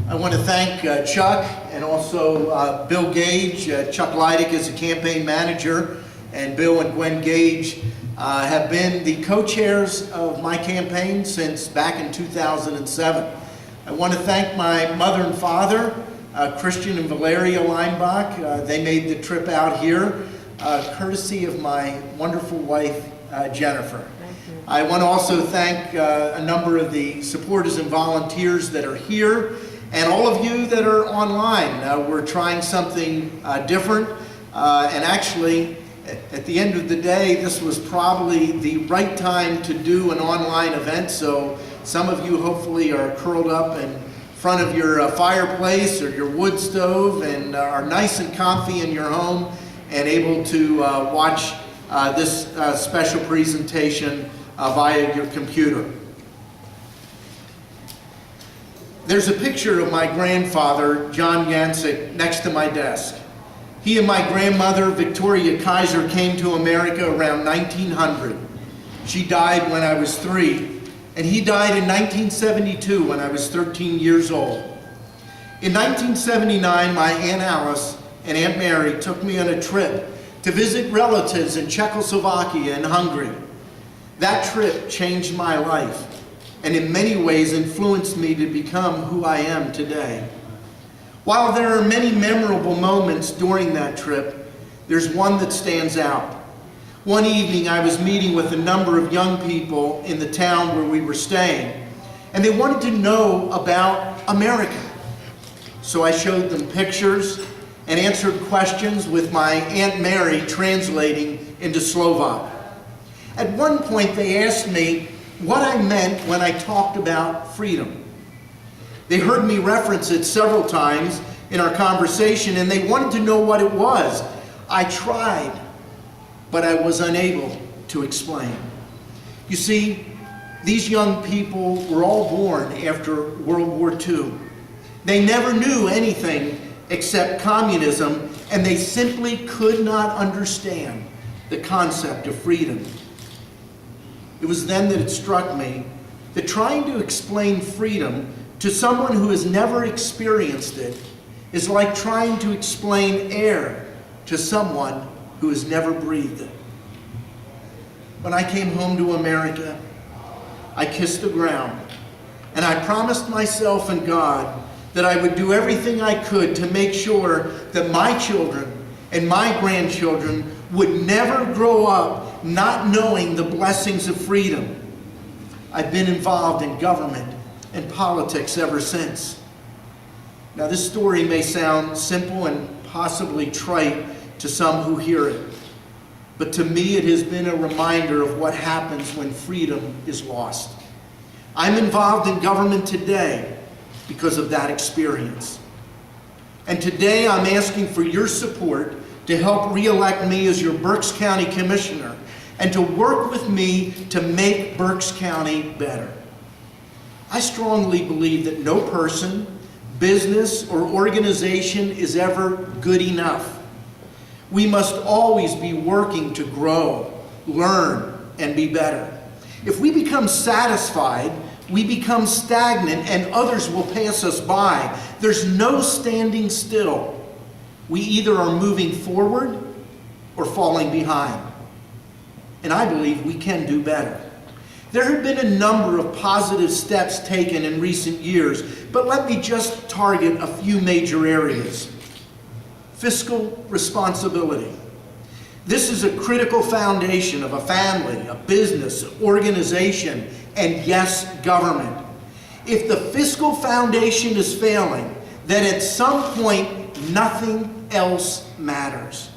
I want to thank Chuck and also Bill Gage. Chuck Leinbach is a campaign manager, and Bill and Gwen Gage have been the co-chairs of my campaign since back in 2007. I want to thank my mother and father, Christian and Valeria Leinbach. They made the trip out here, courtesy of my wonderful wife, Jennifer. I want to also thank a number of the supporters and volunteers that are here, and all of you that are online. We're trying something different, and actually, at the end of the day, this was probably the right time to do an online event, so some of you hopefully are curled up in front of your fireplace or your wood stove and are nice and comfy in your home and able to watch this special presentation via your computer. There's a picture of my grandfather, John Yancek, next to my desk. He and my grandmother, Victoria Kaiser, came to America around 1900. She died when I was 3, and he died in 1972 when I was 13 years old. In 1979, my Aunt Alice and Aunt Mary took me on a trip to visit relatives in Czechoslovakia and Hungary. That trip changed my life, and in many ways influenced me to become who I am today. While there are many memorable moments during that trip, there's one that stands out. One evening I was meeting with a number of young people in the town where we were staying, and they wanted to know about America. So I showed them pictures and answered questions with my Aunt Mary translating into Slovak. At one point they asked me what I meant when I talked about freedom. They heard me reference it several times in our conversation, and they wanted to know what it was. I tried, but I was unable to explain. You see, these young people were all born after World War II. They never knew anything except communism, and they simply could not understand the concept of freedom. It was then that it struck me that trying to explain freedom to someone who has never experienced it is like trying to explain air to someone who has never breathed it. When I came home to America, I kissed the ground, and I promised myself and God that I would do everything I could to make sure that my children and my grandchildren would never grow up not knowing the blessings of freedom. I've been involved in government and politics ever since. Now, this story may sound simple and possibly trite to some who hear it, but to me it has been a reminder of what happens when freedom is lost. I'm involved in government today because of that experience. And today I'm asking for your support to help re-elect me as your Berks County Commissioner and to work with me to make Berks County better. I strongly believe that no person, business, or organization is ever good enough. We must always be working to grow, learn, and be better. If we become satisfied, we become stagnant and others will pass us by. There's no standing still. We either are moving forward or falling behind. And I believe we can do better. There have been a number of positive steps taken in recent years, but let me just target a few major areas. Fiscal responsibility. This is a critical foundation of a family, a business, organization, and yes, government. If the fiscal foundation is failing, then at some point, nothing else matters.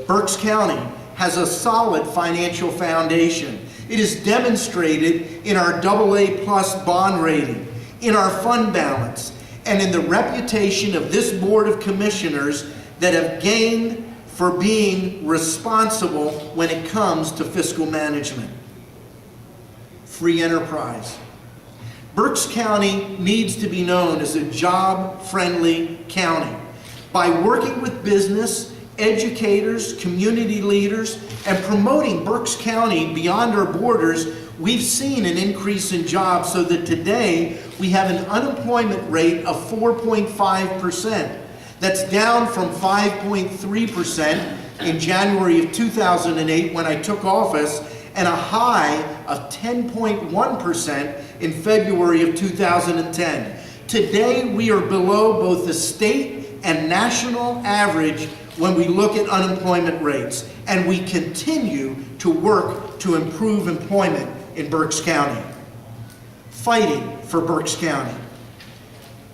Berks County has a solid financial foundation. It is demonstrated in our AA+ bond rating, in our fund balance, and in the reputation of this Board of Commissioners that have gained for being responsible when it comes to fiscal management. Free enterprise. Berks County needs to be known as a job-friendly county. By working with business educators, community leaders, and promoting Berks County beyond our borders, we've seen an increase in jobs so that today we have an unemployment rate of 4.5%. That's down from 5.3% in January of 2008 when I took office, and a high of 10.1% in February of 2010. Today we are below both the state and national average when we look at unemployment rates, and we continue to work to improve employment in Berks County. Fighting for Berks County.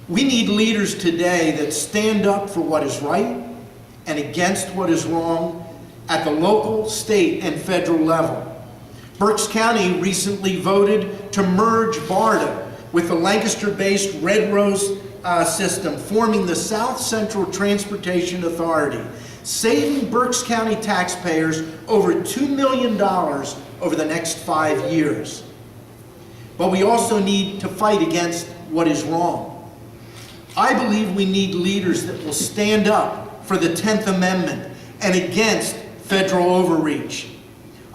We need leaders today that stand up for what is right and against what is wrong at the local, state, and federal level. Berks County recently voted to merge BARDA with the Lancaster-based Red Rose system, forming the South Central Transportation Authority, saving Berks County taxpayers over $2 million over the next 5 years. But we also need to fight against what is wrong. I believe we need leaders that will stand up for the 10th Amendment and against federal overreach.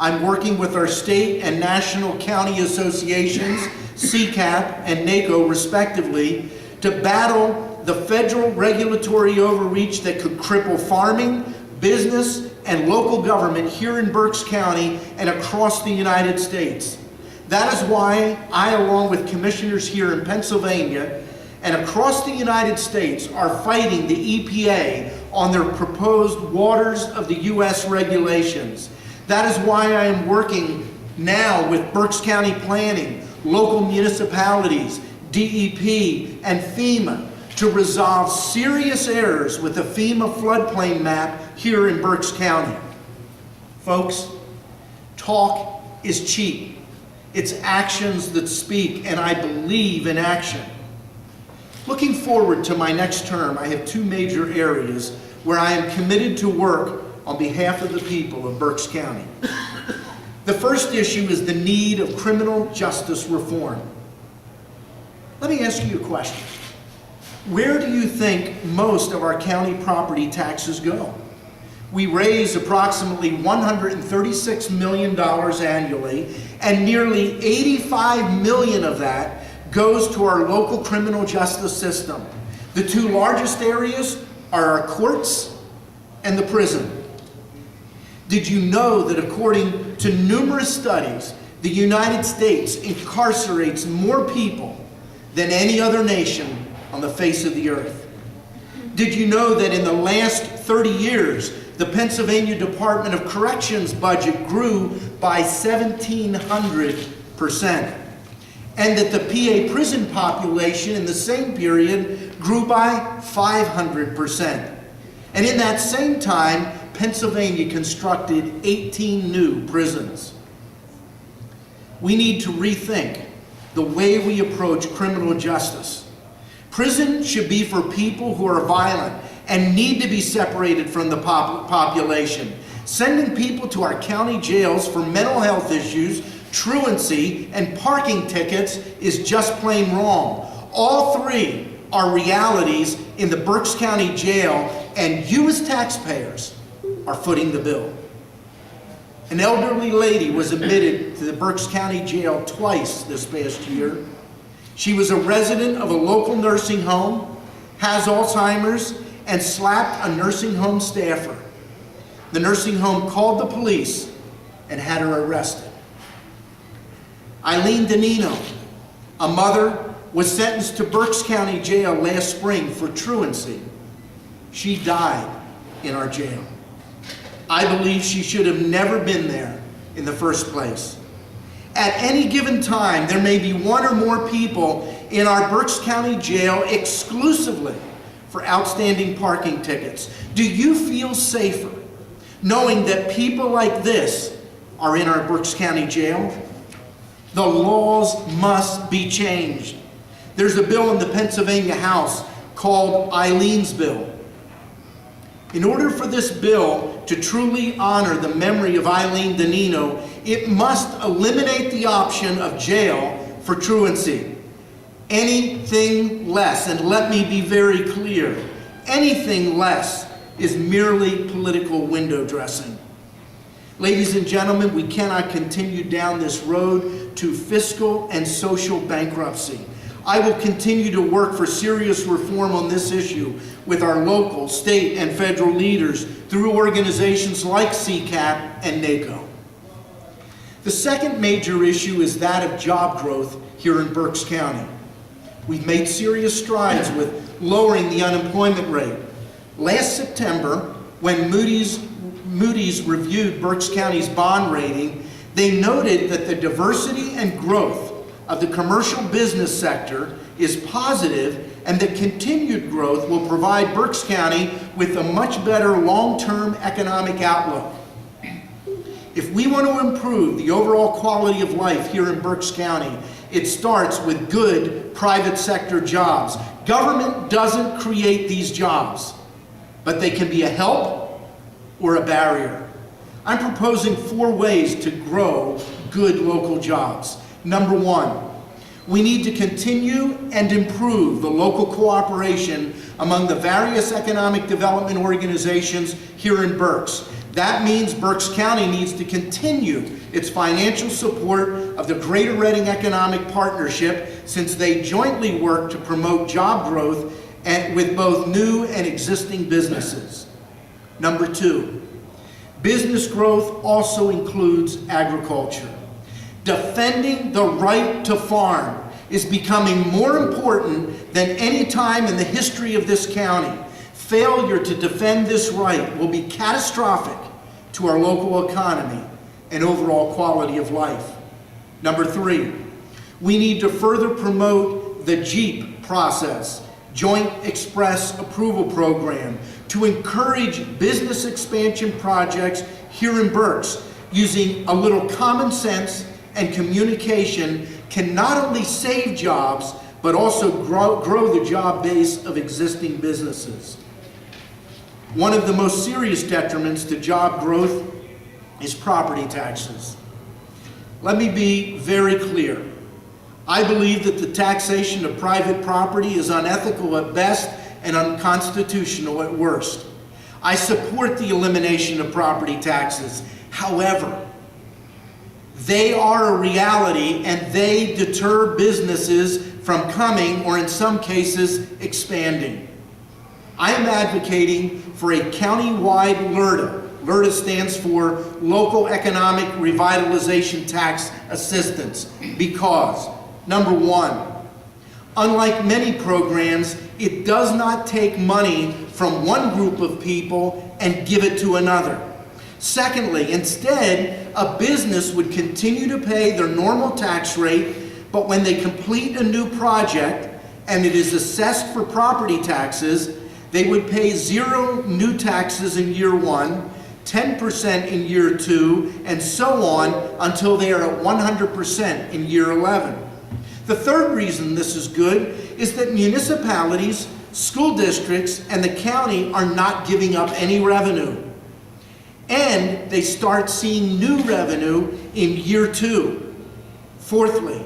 I'm working with our state and national county associations, CCAP and NACO respectively, to battle the federal regulatory overreach that could cripple farming, business, and local government here in Berks County and across the United States. That is why I, along with commissioners here in Pennsylvania and across the United States, are fighting the EPA on their proposed Waters of the U.S. regulations. That is why I am working now with Berks County Planning, local municipalities, DEP, and FEMA to resolve serious errors with the FEMA floodplain map here in Berks County. Folks, talk is cheap. It's actions that speak, and I believe in action. Looking forward to my next term, I have two major areas where I am committed to work on behalf of the people of Berks County. The first issue is the need of criminal justice reform. Let me ask you a question. Where do you think most of our county property taxes go? We raise approximately $136 million annually, and nearly $85 million of that goes to our local criminal justice system. The two largest areas are our courts and the prison. Did you know that according to numerous studies, the United States incarcerates more people than any other nation on the face of the earth? Did you know that in the last 30 years, the Pennsylvania Department of Corrections budget grew by 1,700%, and that the PA prison population in the same period grew by 500%. And in that same time, Pennsylvania constructed 18 new prisons. We need to rethink the way we approach criminal justice. Prison should be for people who are violent and need to be separated from the population. Sending people to our county jails for mental health issues, truancy, and parking tickets is just plain wrong. All three are realities in the Berks County Jail, and you as taxpayers are footing the bill. An elderly lady was admitted to the Berks County Jail twice this past year. She was a resident of a local nursing home, has Alzheimer's, and slapped a nursing home staffer. The nursing home called the police and had her arrested. Eileen Danino, a mother, was sentenced to Berks County Jail last spring for truancy. She died in our jail. I believe she should have never been there in the first place. At any given time, there may be one or more people in our Berks County Jail exclusively for outstanding parking tickets. Do you feel safer knowing that people like this are in our Berks County Jail? The laws must be changed. There's a bill in the Pennsylvania House called Eileen's Bill. In order for this bill to truly honor the memory of Eileen Danino, it must eliminate the option of jail for truancy. Anything less, and let me be very clear, anything less is merely political window dressing. Ladies and gentlemen, we cannot continue down this road to fiscal and social bankruptcy. I will continue to work for serious reform on this issue with our local, state, and federal leaders through organizations like CCAP and NACO. The second major issue is that of job growth here in Berks County. We've made serious strides with lowering the unemployment rate. Last September, when Moody's reviewed Berks County's bond rating, they noted that the diversity and growth of the commercial business sector is positive, and that continued growth will provide Berks County with a much better long-term economic outlook. If we want to improve the overall quality of life here in Berks County, it starts with good private sector jobs. Government doesn't create these jobs, but they can be a help or a barrier. I'm proposing 4 ways to grow good local jobs. Number 1, we need to continue and improve the local cooperation among the various economic development organizations here in Berks. That means Berks County needs to continue its financial support of the Greater Reading Economic Partnership, since they jointly work to promote job growth with both new and existing businesses. Number 2, business growth also includes agriculture. Defending the right to farm is becoming more important than any time in the history of this county. Failure to defend this right will be catastrophic to our local economy and overall quality of life. Number 3, we need to further promote the JEAP process, Joint Express Approval Program, to encourage business expansion projects here in Berks. Using a little common sense and communication can not only save jobs, but also grow the job base of existing businesses. One of the most serious detriments to job growth is property taxes. Let me be very clear. I believe that the taxation of private property is unethical at best and unconstitutional at worst. I support the elimination of property taxes. However, they are a reality, and they deter businesses from coming, or in some cases, expanding. I am advocating for a county-wide LERTA. LERTA stands for Local Economic Revitalization Tax Assistance, because, number 1, unlike many programs, it does not take money from one group of people and give it to another. Secondly, instead, a business would continue to pay their normal tax rate, but when they complete a new project and it is assessed for property taxes, they would pay 0 new taxes in year 1, 10% in year 2, and so on until they are at 100% in year 11. The third reason this is good is that municipalities, school districts, and the county are not giving up any revenue. And they start seeing new revenue in year 2. Fourthly,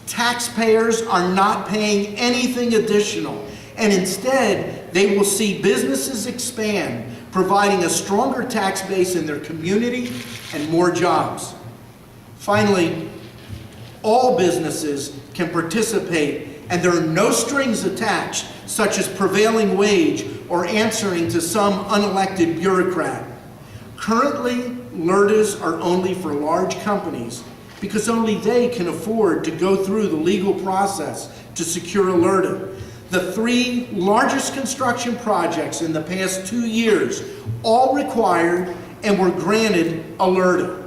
taxpayers are not paying anything additional, and instead they will see businesses expand, providing a stronger tax base in their community and more jobs. Finally, all businesses can participate, and there are no strings attached, such as prevailing wage or answering to some unelected bureaucrat. Currently, LERTAs are only for large companies, because only they can afford to go through the legal process to secure a LERTA. The 3 largest construction projects in the past 2 years all required and were granted a LERTA.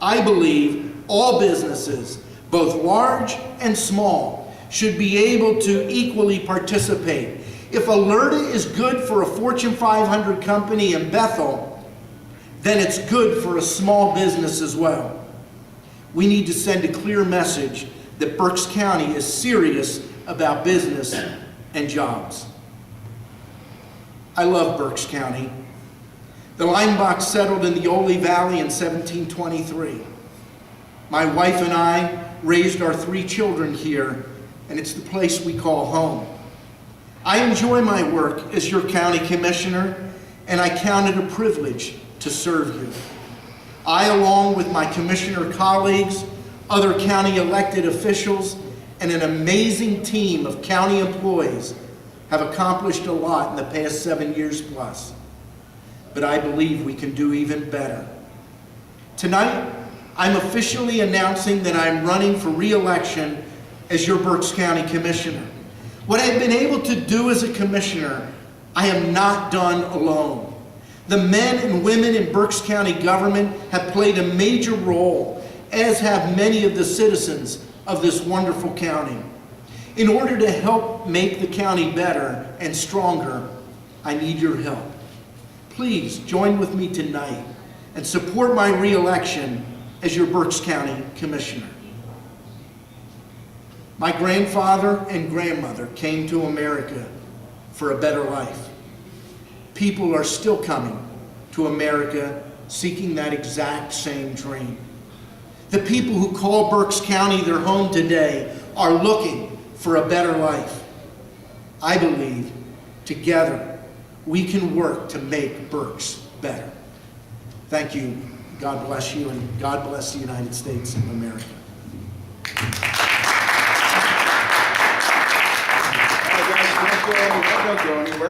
I believe all businesses, both large and small, should be able to equally participate. If a LERTA is good for a Fortune 500 company in Bethel, then it's good for a small business as well. We need to send a clear message that Berks County is serious about business and jobs. I love Berks County. The Leinbach settled in the Ole Valley in 1723. My wife and I raised our 3 children here, and it's the place we call home. I enjoy my work as your county commissioner, and I count it a privilege to serve you. I, along with my commissioner colleagues, other county elected officials, and an amazing team of county employees, have accomplished a lot in the past 7 years plus. But I believe we can do even better. Tonight, I'm officially announcing that I'm running for re-election as your Berks County Commissioner. What I've been able to do as a commissioner, I am not done alone. The men and women in Berks County government have played a major role, as have many of the citizens of this wonderful county. In order to help make the county better and stronger, I need your help. Please join with me tonight and support my re-election as your Berks County Commissioner. My grandfather and grandmother came to America for a better life. People are still coming to America seeking that exact same dream. The people who call Berks County their home today are looking for a better life. I believe together we can work to make Berks better. Thank you. God bless you, and God bless the United States of America. All right, guys, don't go anywhere.